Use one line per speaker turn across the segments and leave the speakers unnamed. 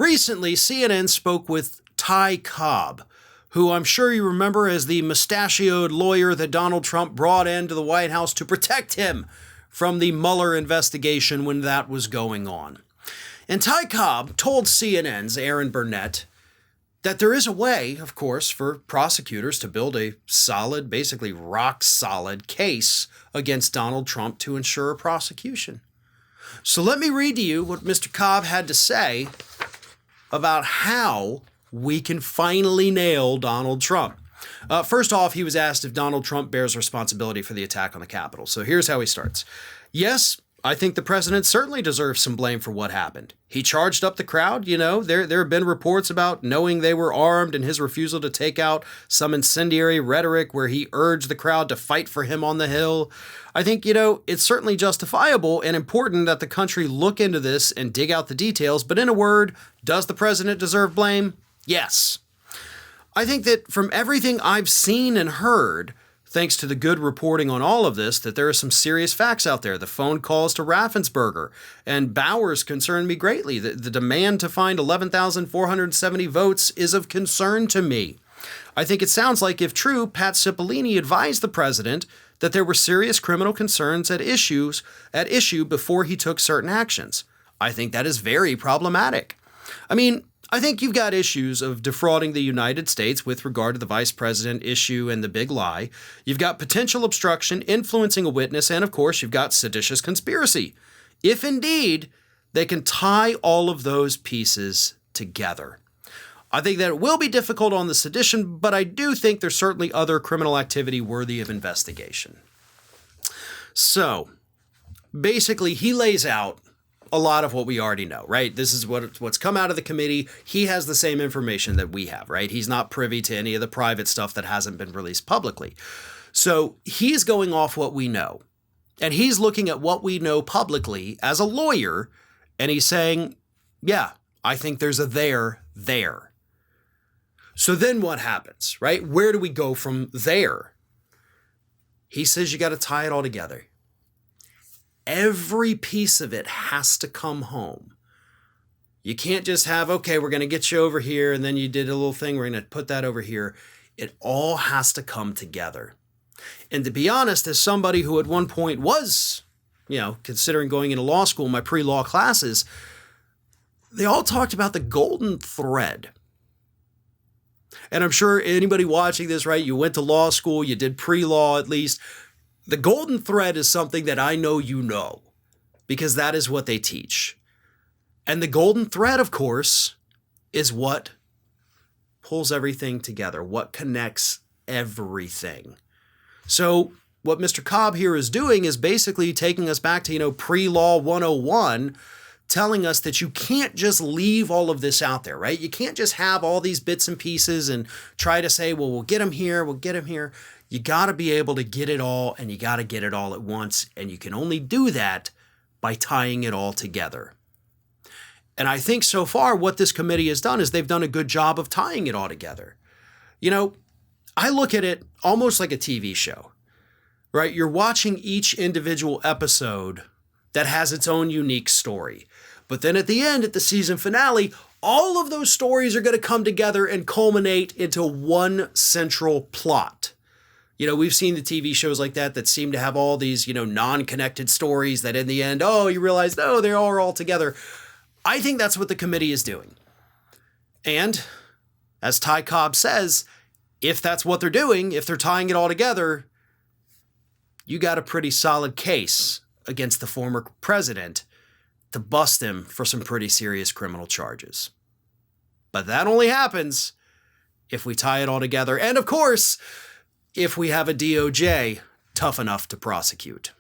Recently, CNN spoke with Ty Cobb, who I'm sure you remember as the mustachioed lawyer that Donald Trump brought into the White House to protect him from the Mueller investigation when that was going on. And Ty Cobb told CNN's Aaron Burnett that there is a way, of course, for prosecutors to build a solid, basically rock-solid case against Donald Trump to ensure a prosecution. So let me read to you what Mr. Cobb had to say about how we can finally nail Donald Trump. First off, he was asked if Donald Trump bears responsibility for the attack on the Capitol. So here's how he starts. Yes, I think the president certainly deserves some blame for what happened. He charged up the crowd. You know, there have been reports about knowing they were armed and his refusal to take out some incendiary rhetoric where he urged the crowd to fight for him on the Hill. I think, it's certainly justifiable and important that the country look into this and dig out the details. But in a word, does the president deserve blame? Yes. I think that from everything I've seen and heard, thanks to the good reporting on all of this, that there are some serious facts out there. The phone calls to Raffensperger and Bowers concern me greatly. The demand to find 11,470 votes is of concern to me. I think it sounds like, if true, Pat Cipollini advised the president that there were serious criminal concerns at issue before he took certain actions. I think that is very problematic. I think you've got issues of defrauding the United States with regard to the vice president issue and the big lie. You've got potential obstruction, influencing a witness, and of course, you've got seditious conspiracy. If indeed they can tie all of those pieces together. I think that it will be difficult on the sedition, but I do think there's certainly other criminal activity worthy of investigation. So, basically, he lays out a lot of what we already know, right? This is what's come out of the committee. He has the same information that we have, right? He's not privy to any of the private stuff that hasn't been released publicly. So he's going off what we know. And he's looking at what we know publicly as a lawyer, and he's saying, yeah, I think there's a there. So then what happens, right? Where do we go from there? He says you got to tie it all together. Every piece of it has to come home. You can't just have, okay, we're going to get you over here, and then you did a little thing, we're going to put that over here. It all has to come together. And to be honest, as somebody who at one point was, considering going into law school, my pre-law classes, they all talked about the golden thread. And I'm sure anybody watching this, right, you went to law school, you did pre-law at least. The golden thread is something that I know you know, because that is what they teach. And the golden thread, of course, is what pulls everything together, what connects everything. So what Mr. Cobb here is doing is basically taking us back to, pre-law 101, telling us that you can't just leave all of this out there, right? You can't just have all these bits and pieces and try to say, well, we'll get them here, we'll get them here. You got to be able to get it all, and you got to get it all at once, and you can only do that by tying it all together. And I think so far what this committee has done is they've done a good job of tying it all together. I look at it almost like a TV show, right? You're watching each individual episode that has its own unique story. But then at the end, at the season finale, all of those stories are going to come together and culminate into one central plot. We've seen the TV shows like that seem to have all these, non-connected stories that in the end, you realize, they're all together. I think that's what the committee is doing. And as Ty Cobb says, if that's what they're doing, if they're tying it all together, you got a pretty solid case against the former president to bust him for some pretty serious criminal charges. But that only happens if we tie it all together. And of course, if we have a DOJ tough enough to prosecute.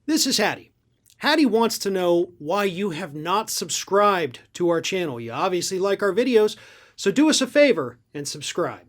This is Hattie. Hattie wants to know why you have not subscribed to our channel. You obviously like our videos, so do us a favor and subscribe.